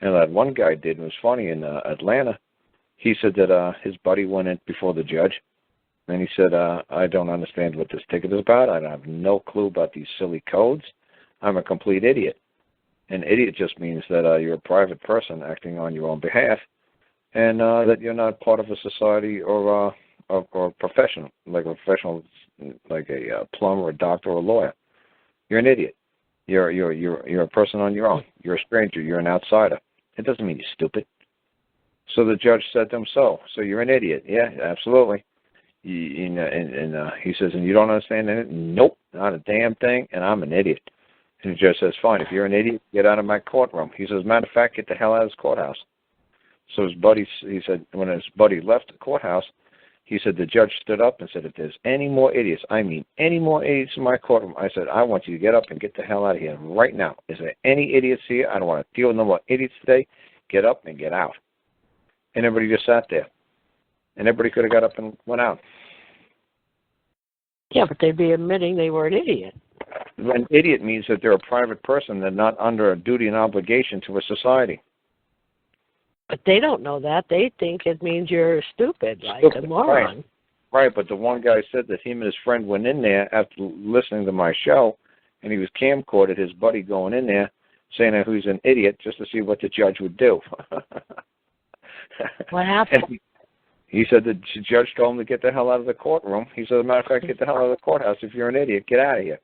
And that one guy did, and it was funny, in Atlanta, he said that his buddy went in before the judge, and he said, I don't understand what this ticket is about. I have no clue about these silly codes. I'm a complete idiot. An idiot just means that you're a private person acting on your own behalf, and that you're not part of a society or professional, like a professional, like a plumber, a doctor, or a lawyer. You're an idiot. You're a person on your own. You're a stranger. You're an outsider. It doesn't mean you're stupid. So the judge said to him, so you're an idiot. Yeah, absolutely. He says, and you don't understand anything? Nope, not a damn thing, and I'm an idiot. And the judge says, fine, if you're an idiot, get out of my courtroom. He says, matter of fact, get the hell out of this courthouse. So his buddy, he said, when his buddy left the courthouse, he said, the judge stood up and said, if there's any more idiots, I mean any more idiots in my courtroom, I said, I want you to get up and get the hell out of here right now. Is there any idiots here? I don't want to deal with no more idiots today. Get up and get out. And everybody just sat there. And everybody could have got up and went out. Yeah, but they'd be admitting they were an idiot. An idiot means that they're a private person. They're not under a duty and obligation to a society. But they don't know that. They think it means you're stupid, like a moron. Right, but the one guy said that him and his friend went in there after listening to my show, and he was camcorded, his buddy going in there, saying that he was an idiot just to see what the judge would do. What happened? And he said the judge told him to get the hell out of the courtroom. He said, as a matter of fact, get the hell out of the courthouse. If you're an idiot, get out of here.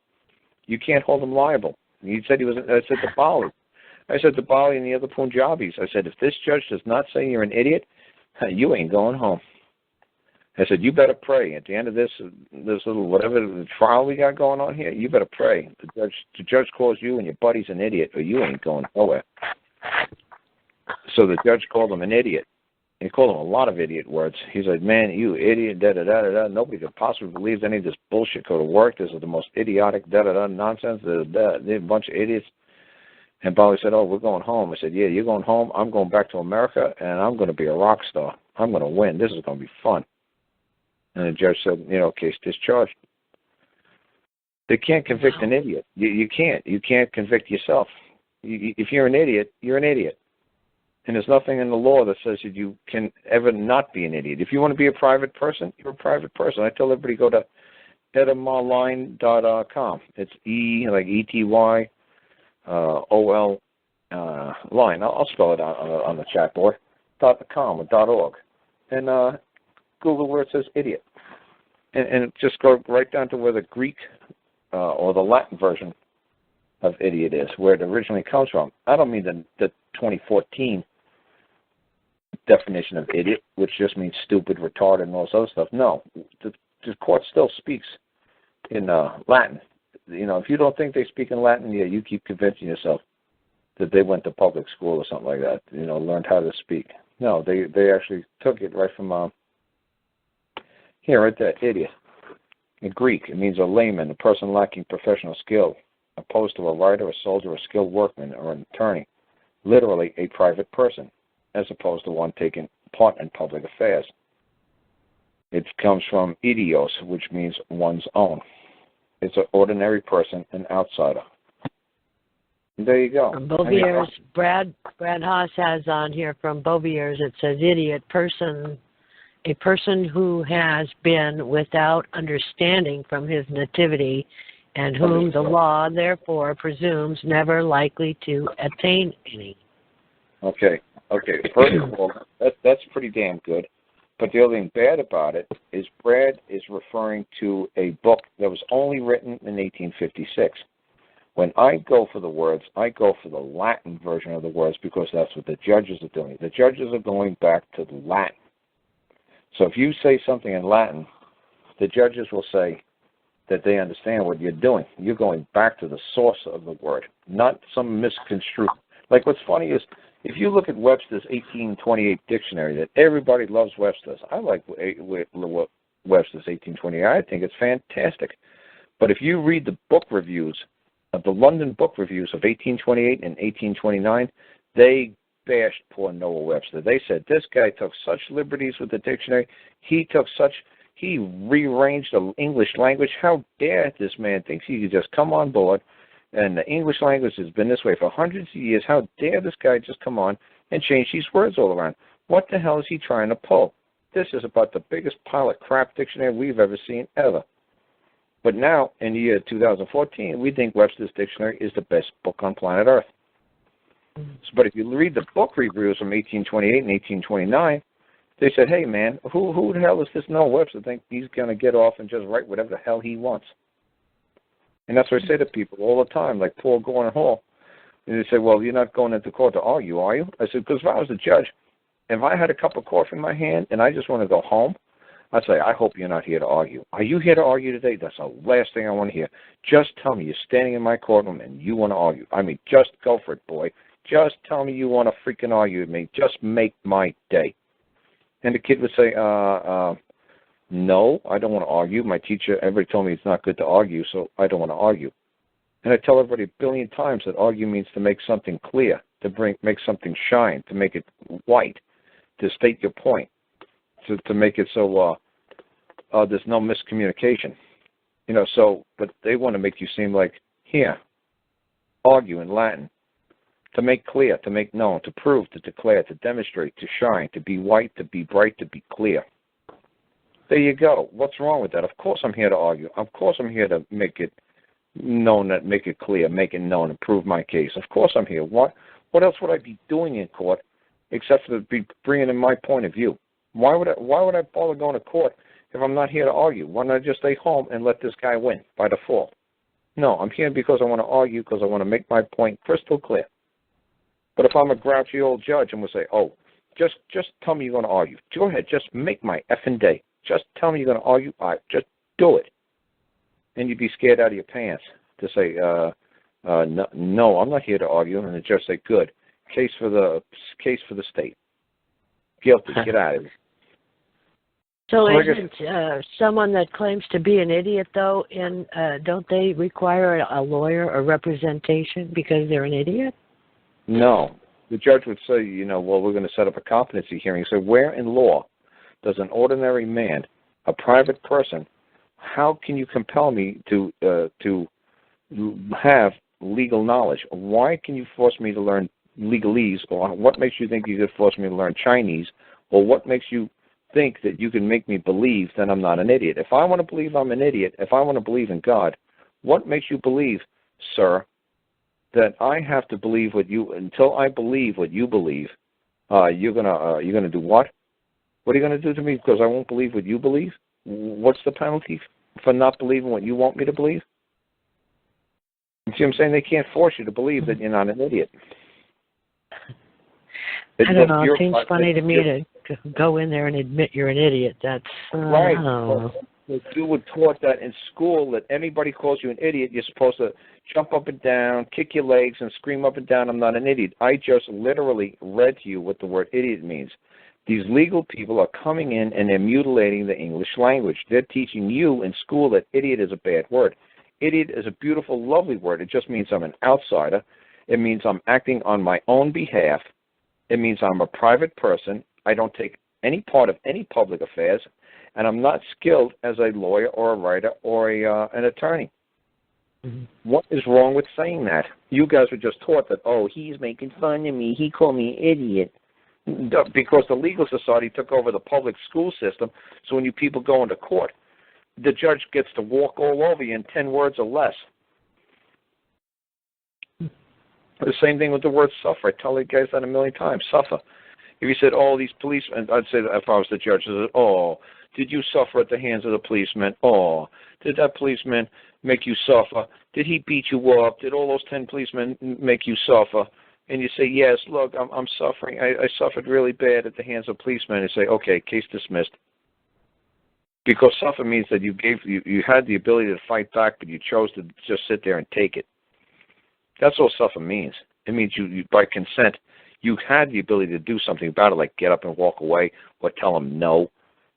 You can't hold him liable. He said I said to Bali. I said to Bali and the other Punjabis, I said, if this judge does not say you're an idiot, you ain't going home. I said, you better pray. At the end of this little whatever the trial we got going on here, you better pray. The judge calls you and your buddy's an idiot, or you ain't going nowhere. So the judge called him an idiot. He called him a lot of idiot words. He said, man, you idiot, da-da-da-da-da. Nobody could possibly believe any of this bullshit go to work. This is the most idiotic da-da-da nonsense. They're a bunch of idiots. And Bali said, oh, we're going home. I said, yeah, you're going home. I'm going back to America, and I'm going to be a rock star. I'm going to win. This is going to be fun. And the judge said, case discharged. They can't convict an idiot. You can't. You can't convict yourself. If you're an idiot, you're an idiot. And there's nothing in the law that says that you can ever not be an idiot. If you want to be a private person, you're a private person. I tell everybody go to etymology.com. It's like E-T-Y, O-L, line. I'll spell it out on the chat board. .com or .org. And Google where it says idiot. And just go right down to where the Greek or the Latin version of idiot is, where it originally comes from. I don't mean the 2014 definition of idiot, which just means stupid, retarded, and all this other stuff. No, the court still speaks in Latin. If you don't think they speak in Latin, yeah, you keep convincing yourself that they went to public school or something like that, learned how to speak. No, they actually took it right from here, right there, idiot. In Greek, it means a layman, a person lacking professional skill, opposed to a writer, a soldier, a skilled workman, or an attorney. Literally, a private person, as opposed to one taking part in public affairs. It comes from idios, which means one's own. It's an ordinary person, an outsider. And there you go. From Bovier's, Brad Haas has on here from Bovier's, it says idiot person, a person who has been without understanding from his nativity and whom the law therefore presumes never likely to attain any. Okay. First of all, that's pretty damn good. But the other thing bad about it is Brad is referring to a book that was only written in 1856. When I go for the words, I go for the Latin version of the words because that's what the judges are doing. The judges are going back to the Latin. So if you say something in Latin, the judges will say that they understand what you're doing. You're going back to the source of the word, not some misconstrued. Like what's funny is, if you look at Webster's 1828 dictionary, that everybody loves Webster's. I like Webster's 1828. I think it's fantastic. But if you read the book reviews, the London book reviews of 1828 and 1829, they bashed poor Noah Webster. They said, this guy took such liberties with the dictionary. He rearranged the English language. How dare this man think he could just come on board And the English language has been this way for hundreds of years. How dare this guy just come on and change these words all around? What the hell is he trying to pull? This is about the biggest pile of crap dictionary we've ever seen, ever. But now, in the year 2014, we think Webster's dictionary is the best book on planet Earth. But if you read the book reviews from 1828 and 1829, they said, hey, man, who the hell does this Noah Webster think he's going to get off and just write whatever the hell he wants? And that's what I say to people all the time, like Paul Gordon Hall. And they say, well, you're not going into court to argue, are you? I said, because if I was a judge, if I had a cup of coffee in my hand and I just want to go home, I'd say, I hope you're not here to argue. Are you here to argue today? That's the last thing I want to hear. Just tell me you're standing in my courtroom and you want to argue. I mean, just go for it, boy. Just tell me you want to freaking argue with me. Just make my day. And the kid would say, no, I don't want to argue. My teacher, everybody told me it's not good to argue, so I don't want to argue. And I tell everybody a billion times that argue means to make something clear, to make something shine, to make it white, to state your point, to make it so there's no miscommunication. But they want to make you seem like, here, argue in Latin. To make clear, to make known, to prove, to declare, to demonstrate, to shine, to be white, to be bright, to be clear. There you go. What's wrong with that? Of course I'm here to argue. Of course I'm here to make it known, make it clear, make it known, and prove my case. Of course I'm here. What else would I be doing in court except for be bringing in my point of view? Why would I bother going to court if I'm not here to argue? Why don't I just stay home and let this guy win by default? No, I'm here because I want to argue, because I want to make my point crystal clear. But if I'm a grouchy old judge and will say, oh, just tell me you're going to argue. Go ahead, just make my effing day. Just tell me you're going to argue. All right, just do it. And you'd be scared out of your pants to say, no, I'm not here to argue. And the judge say, good. Case for the state. Guilty. Get out of here. So isn't someone that claims to be an idiot, though, don't they require a lawyer or representation because they're an idiot? No. The judge would say, well, we're going to set up a competency hearing. So where in law does an ordinary man, a private person, how can you compel me to have legal knowledge? Why can you force me to learn legalese? Or what makes you think you could force me to learn Chinese? Or what makes you think that you can make me believe that I'm not an idiot? If I want to believe I'm an idiot, if I want to believe in God, what makes you believe, sir, that I have to believe until I believe what you believe, you're gonna do what? What are you going to do to me because I won't believe what you believe? What's the penalty for not believing what you want me to believe? You see what I'm saying? They can't force you to believe that you're not an idiot. I don't know. It seems funny to me to go in there and admit you're an idiot. That's right. Oh. You were taught that in school that anybody calls you an idiot, you're supposed to jump up and down, kick your legs, and scream up and down, I'm not an idiot. I just literally read to you what the word idiot means. These legal people are coming in and they're mutilating the English language. They're teaching you in school that idiot is a bad word. Idiot is a beautiful, lovely word. It just means I'm an outsider. It means I'm acting on my own behalf. It means I'm a private person. I don't take any part of any public affairs, and I'm not skilled as a lawyer or a writer or an attorney. Mm-hmm. What is wrong with saying that? You guys were just taught that, oh, he's making fun of me. He called me an idiot. Because the legal society took over the public school system, so when you people go into court, the judge gets to walk all over you in 10 words or less. The same thing with the word suffer. I tell you guys that a million times, suffer. If you said, oh, these policemen, I'd say that if I was the judge, I'd say, oh, did you suffer at the hands of the policeman? Oh, did that policeman make you suffer? Did he beat you up? Did all those 10 policemen make you suffer? And you say, yes, look, I'm suffering. I suffered really bad at the hands of policemen. And say, okay, case dismissed. Because suffer means that you had the ability to fight back, but you chose to just sit there and take it. That's all suffer means. It means you by consent, you had the ability to do something about it, like get up and walk away or tell them no.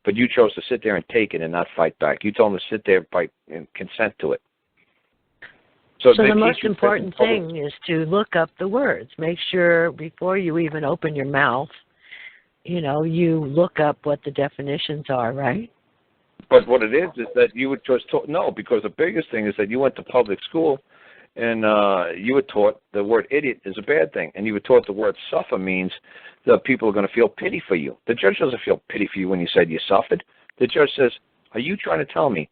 But you chose to sit there and take it and not fight back. You told them to sit there and consent to it. So the most important thing is to look up the words. Make sure before you even open your mouth, you look up what the definitions are, right? But what it is that you would just no, because the biggest thing is that you went to public school and you were taught the word idiot is a bad thing, and you were taught the word suffer means that people are going to feel pity for you. The judge doesn't feel pity for you when you said you suffered. The judge says, are you trying to tell me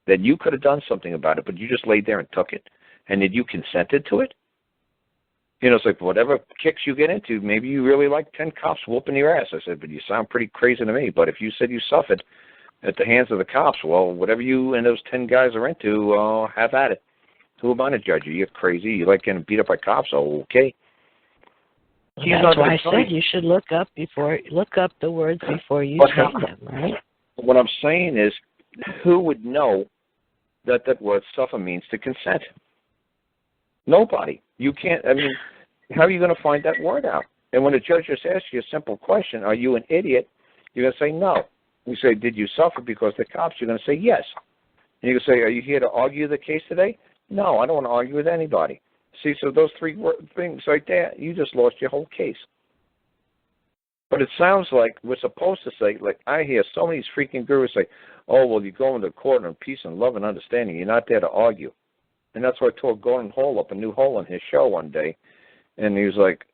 that you could have done something about it, but you just laid there and took it, and that you consented to it? You know, it's like whatever kicks you get into, maybe you really like 10 cops whooping your ass. I said, but you sound pretty crazy to me. But if you said you suffered at the hands of the cops, well, whatever you and those 10 guys are into, have at it. Who am I to judge you? You're crazy. You like getting beat up by cops? Oh, okay. That's why I said you should look up the words before you say them, right? What I'm saying is, who would know that word suffer means to consent? Nobody. You can't, I mean, how are you going to find that word out? And when a judge just asks you a simple question, are you an idiot? You're going to say no. You say, did you suffer because the cops? You're going to say yes. And you can say, are you here to argue the case today? No, I don't want to argue with anybody. See, so those three things right there, you just lost your whole case. But it sounds like we're supposed to say, like I hear so many freaking gurus say, oh, well, you go into court in peace and love and understanding. You're not there to argue. And that's why I told Gordon Hall up a new hole in his show one day. And he was like,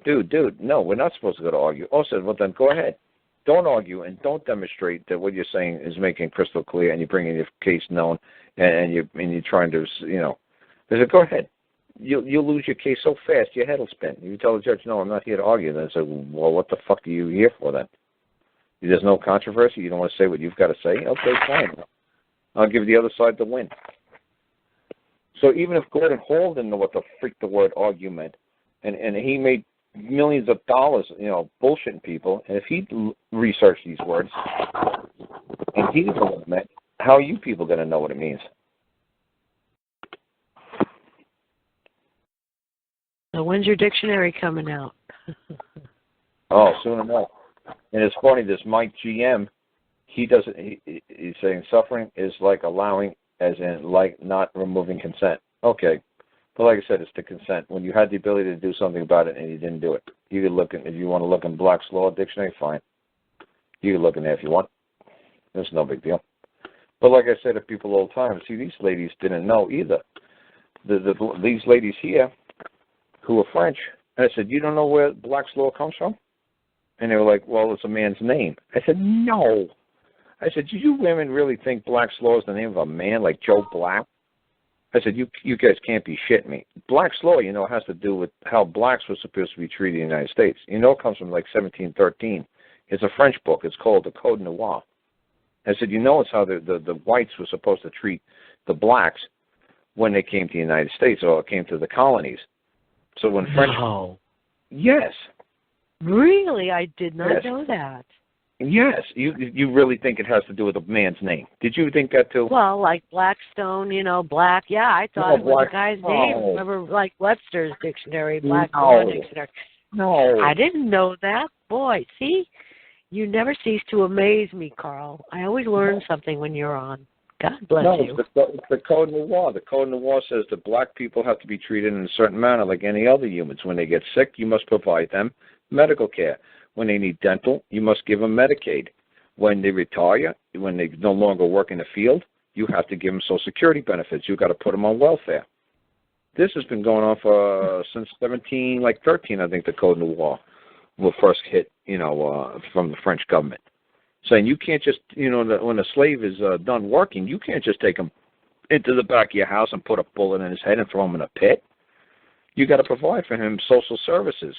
dude, no, we're not supposed to go to argue. I said, well, then go ahead. Don't argue and don't demonstrate that what you're saying is making crystal clear and you're bringing your case known and you're trying to, you know. I said, go ahead. You'll lose your case so fast, your head will spin. You tell the judge, no, I'm not here to argue. Then I said, well, what the fuck are you here for then? There's no controversy? You don't want to say what you've got to say? Okay, fine. I'll give the other side the win. So even if Gordon Hall didn't know what the freak the word argue meant, and he made millions of dollars, you know, bullshitting people, and if he researched these words, and he didn't know what it meant, how are you people going to know what it means? So when's your dictionary coming out? Oh, soon enough. And it's funny, this Mike GM, he's saying suffering is like allowing, as in like not removing consent. Okay. But like I said, it's the consent. When you had the ability to do something about it and you didn't do it. You could look if you want to look in Black's Law Dictionary, fine. You can look in there if you want. It's no big deal. But like I say to people all the time, see, these ladies didn't know either. These ladies here who are French, and I said, you don't know where Black's Law comes from? And they were like, well, it's a man's name. I said, no. I said, do you women really think Black's Law is the name of a man like Joe Black? I said, you guys can't be shitting me. Black's Law, you know, has to do with how blacks were supposed to be treated in the United States. You know, it comes from like 1713. It's a French book. It's called the Code Noir. I said, you know, it's how the whites were supposed to treat the blacks when they came to the United States or came to the colonies. So when French... No. Yes. Really? I did not know that. Yes. You really think it has to do with a man's name. Did you think that too? Well, like Blackstone, you know, Black. Yeah, I thought it was a guy's name. Remember, like Webster's dictionary, Black Law Dictionary. No. I didn't know that. Boy, see? You never cease to amaze me, Carl. I always learn something when you're on. God bless you. It's the Code Noir. The Code Noir says that black people have to be treated in a certain manner like any other humans. When they get sick, you must provide them medical care. When they need dental, you must give them Medicaid. When they retire, when they no longer work in the field, you have to give them Social Security benefits. You've got to put them on welfare. This has been going on for since 1713, I think the Code Noir will first hit, you know, from the French government. Saying you can't just, you know, when a slave is done working, you can't just take him into the back of your house and put a bullet in his head and throw him in a pit. You got to provide for him social services.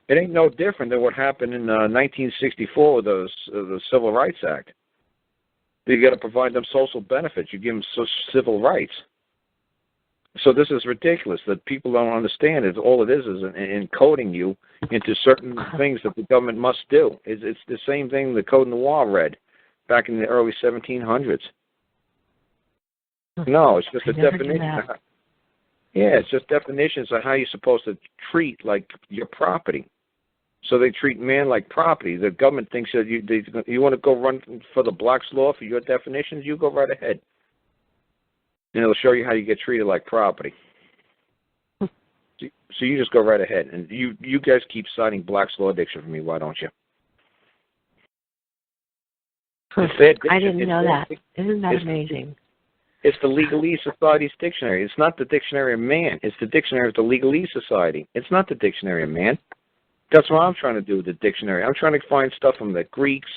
It ain't no different than what happened in 1964 with the Civil Rights Act. You got to provide them social benefits. You give them civil rights. So this is ridiculous that people don't understand. All it is encoding you into certain things that the government must do. It's the same thing the Code Noir read back in the early 1700s. No, it's just a definition. Yeah, it's just definitions of how you're supposed to treat like your property. So they treat man like property. The government thinks that you want to go run for the Black's Law for your definitions, you go right ahead. And it'll show you how you get treated like property. So you just go right ahead. And you guys keep citing Black's Law Dictionary for me, why don't you? I didn't know that. Isn't that amazing? It's the Legalese Society's dictionary. It's not the Dictionary of Man. It's the dictionary of the Legalese Society. It's not the Dictionary of Man. That's what I'm trying to do with the dictionary. I'm trying to find stuff from the Greeks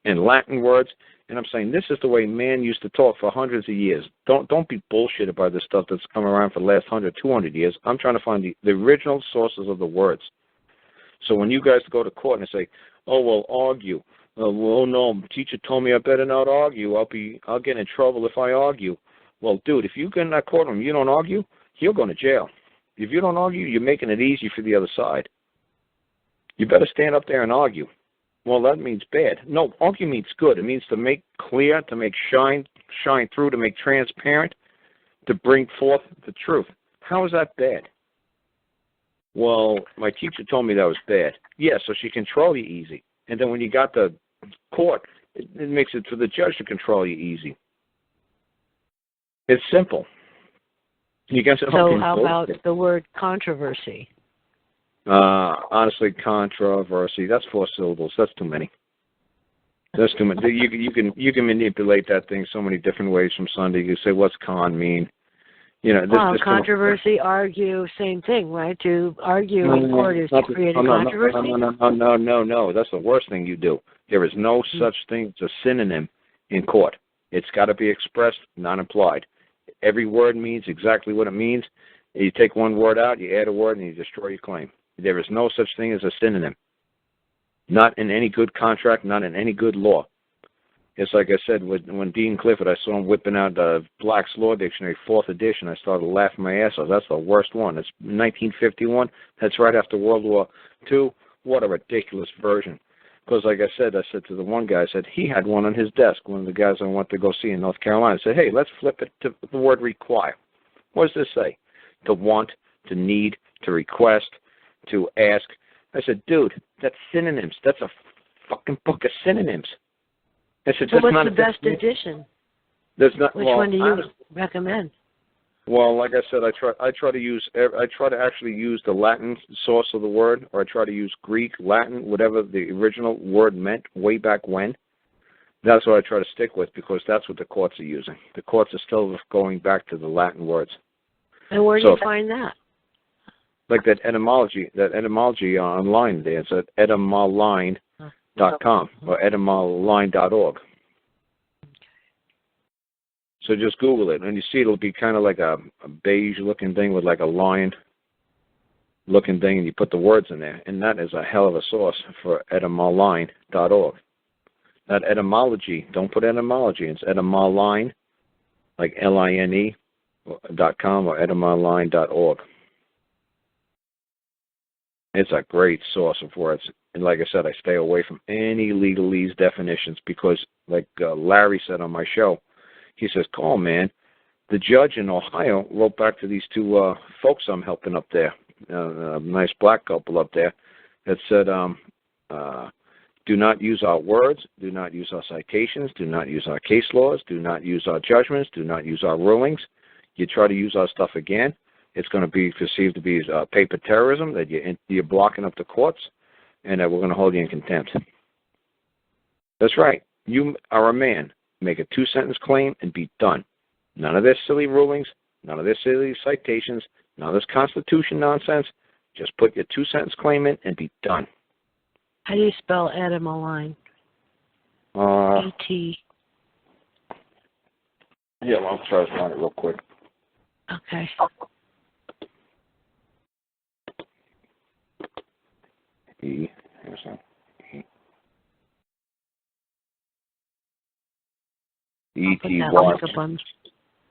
and Latin words, and I'm saying this is the way man used to talk for hundreds of years. Don't be bullshitted by this stuff that's come around for the last 100, 200 years. I'm trying to find the original sources of the words. So when you guys go to court and say, oh, well, argue. Well, no, teacher told me I better not argue. I'll get in trouble if I argue. Well, dude, if you get in that courtroom, you don't argue, you're going to jail. If you don't argue, you're making it easy for the other side. You better stand up there and argue. Well, that means bad. No, argue means good. It means to make clear, to make shine through, to make transparent, to bring forth the truth. How is that bad? Well, my teacher told me that was bad. Yeah, so she control you easy. And then when you got the court, it makes it for the judge to control you easy. It's simple. You can say, so how about the word controversy? Honestly, controversy. That's 4 syllables. That's too many. That's too many. You can manipulate that thing so many different ways from Sunday. You say, what's con mean? You know, this controversy, argue, same thing, right? To argue in court is to create a controversy? No. That's the worst thing you do. There is no such thing as a synonym in court. It's got to be expressed, not implied. Every word means exactly what it means. You take one word out, you add a word, and you destroy your claim. There is no such thing as a synonym. Not in any good contract, not in any good law. It's like I said, when Dean Clifford, I saw him whipping out the Black's Law Dictionary, 4th edition, I started laughing my ass off. That's the worst one. It's 1951. That's right after World War II. What a ridiculous version. Because like I said to the one guy, I said, he had one on his desk, one of the guys I went to go see in North Carolina. I said, hey, let's flip it to the word require. What does this say? To want, to need, to request, to ask. I said, dude, that's synonyms. That's a fucking book of synonyms. I said, so what's the best edition? There's not. Which one do you recommend? Well, like I said, I try to actually use the Latin source of the word, or I try to use Greek, Latin, whatever the original word meant way back when. That's what I try to stick with because that's what the courts are using. The courts are still going back to the Latin words. And where do you find that? Like that etymology online there. It's at etymology.com or etymology.org. So just Google it, and you see it'll be kind of like a beige-looking thing with like a lion-looking thing, and you put the words in there. And that is a hell of a source for etymology.org. Not etymology. Don't put etymology. It's etymology, like line.com or etymology.org. It's a great source of words. And like I said, I stay away from any legalese definitions because, like Larry said on my show, he says, Carl, man, the judge in Ohio wrote back to these 2 folks I'm helping up there, a nice black couple up there, that said, do not use our words, do not use our citations, do not use our case laws, do not use our judgments, do not use our rulings. You try to use our stuff again, it's going to be perceived to be paper terrorism, that you're blocking up the courts, and that we're going to hold you in contempt. That's right. You are a man. Make a 2-sentence claim and be done. None of this silly rulings, none of this silly citations, none of this Constitution nonsense. Just put your 2-sentence claim in and be done. How do you spell etymology? E-T. Yeah, well, I'll try to find it real quick. Okay. Here's that. E-T-Y.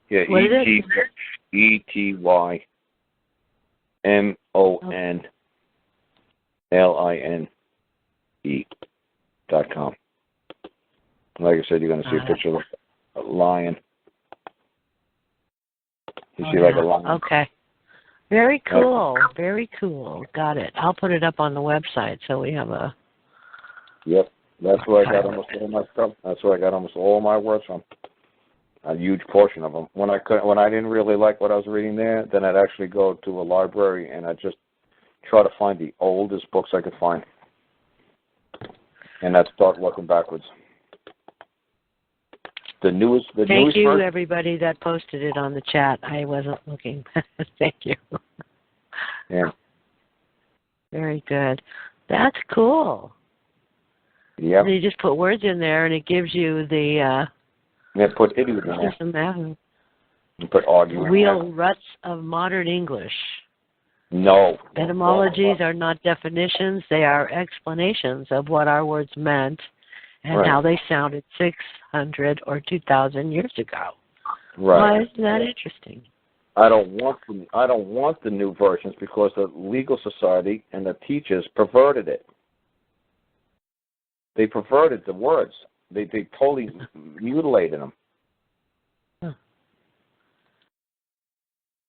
Yeah, ETYMONLINE.com. Like I said, you're going to see a picture of a lion. You see like a lion. Okay. Very cool. Very cool. Got it. I'll put it up on the website so we have a... Yep. That's where I got almost all my stuff. That's where I got almost all my words from. A huge portion of them. When I didn't really like what I was reading there, then I'd actually go to a library and I'd just try to find the oldest books I could find. And I'd start working backwards. newest Thank you, version? everybody that posted it on the chat. I wasn't looking. Thank you. Yeah. Very good. That's cool. Yeah. You just put words in there, and it gives you the. Yeah, put idiot in there. You put argument. Wheel ruts of modern English. No. Etymologies are not definitions; they are explanations of what our words meant and how they sounded 600 or 2,000 years ago. Right. Why isn't that interesting? I don't want the new versions because the legal society and the teachers perverted it. They perverted the words. They totally mutilated them. Huh.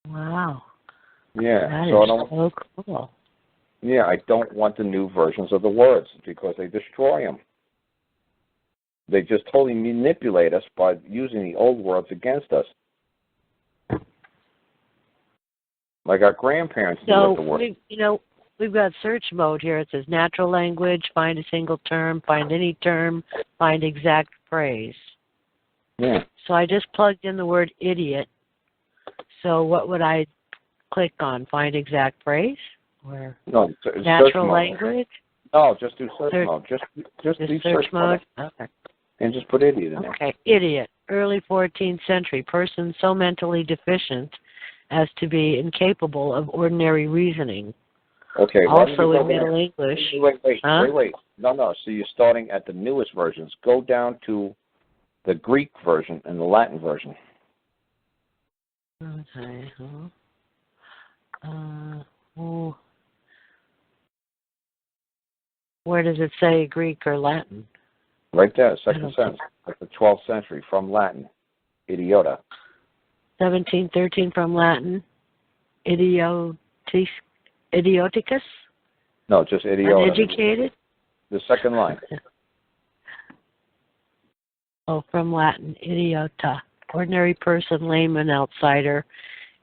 Wow. Yeah. That so is so cool. Yeah, I don't want the new versions of the words because they destroy them. They just totally manipulate us by using the old words against us. Like our grandparents knew what the word. We've got search mode here. It says natural language, find a single term, find any term, find exact phrase. Yeah. So I just plugged in the word idiot. So what would I click on? Find exact phrase? Or no, it's natural language? No, just do search mode. Just do search mode? Okay. And just put idiot in there. Okay, idiot. Early 14th century. Person so mentally deficient as to be incapable of ordinary reasoning. Okay. Also in Middle English. Wait. No. So you're starting at the newest versions. Go down to the Greek version and the Latin version. Okay. Where does it say Greek or Latin? Right there, second sentence. Like the 12th century from Latin. Idiota. 1713 from Latin. Idioticus? No, just idiota. Uneducated? The second line. From Latin, idiota. Ordinary person, layman, outsider.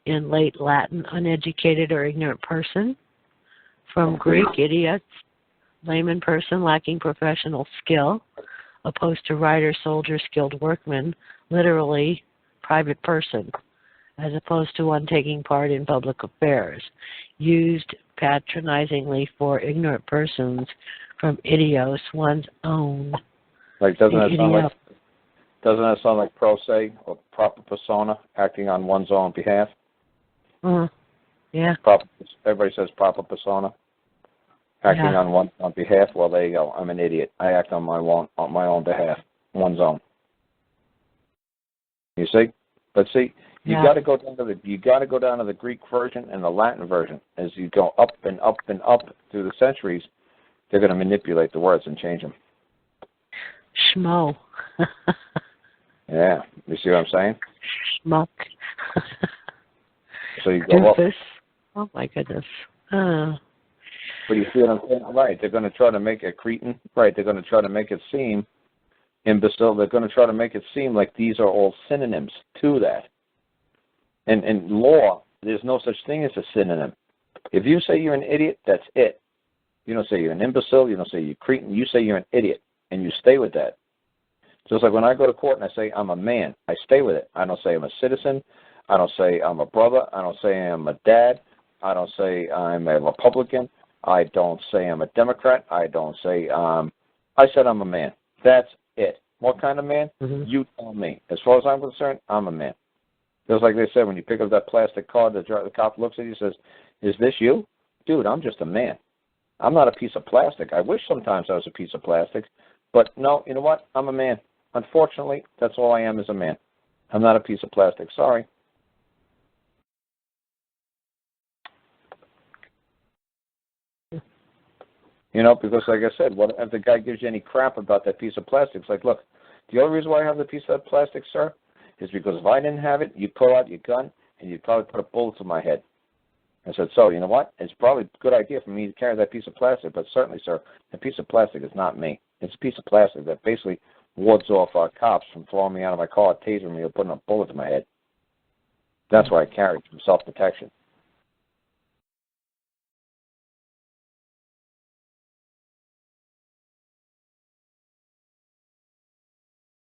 In late Latin, uneducated or ignorant person. From Greek, idiots, layman person lacking professional skill. Opposed to writer, soldier, skilled workman. Literally, private person. As opposed to one taking part in public affairs. Used patronizingly for ignorant persons from idios, one's own. Like doesn't that sound like pro se or proper persona acting on one's own behalf? Yeah. Everybody says proper persona acting on one's own behalf. Well, there you go. I'm an idiot. I act on my own behalf, one's own. You see? But see, you got to go down to the Greek version and the Latin version. As you go up and up and up through the centuries, they're going to manipulate the words and change them. Schmo. Yeah, you see what I'm saying? Schmuck. So you go up. Oh my goodness. But you see what I'm saying? Right, they're going to try to make it cretin. Right, they're going to try to make it seem imbecile. They're going to try to make it seem like these are all synonyms to that. And in law, there's no such thing as a synonym. If you say you're an idiot, that's it. You don't say you're an imbecile. You don't say you're cretin. You say you're an idiot, and you stay with that. So it's like when I go to court and I say I'm a man, I stay with it. I don't say I'm a citizen. I don't say I'm a brother. I don't say I'm a dad. I don't say I'm a Republican. I don't say I'm a Democrat. I don't say I said I'm a man. That's it. What kind of man? Mm-hmm. You tell me. As far as I'm concerned, I'm a man. Just like they said, when you pick up that plastic card, the cop looks at you and says, "Is this you?" Dude, I'm just a man. I'm not a piece of plastic. I wish sometimes I was a piece of plastic. But no, you know what? I'm a man. Unfortunately, that's all I am is a man. I'm not a piece of plastic. Sorry. You know, because like I said, what if the guy gives you any crap about that piece of plastic? It's like, look, the only reason why I have the piece of plastic, sir, is because if I didn't have it, you'd pull out your gun and you'd probably put a bullet to my head. I said, so, you know what? It's probably a good idea for me to carry that piece of plastic, but certainly, sir, the piece of plastic is not me. It's a piece of plastic that basically wards off our cops from throwing me out of my car, tasering me, or putting a bullet to my head. That's why I carry it, for self-protection.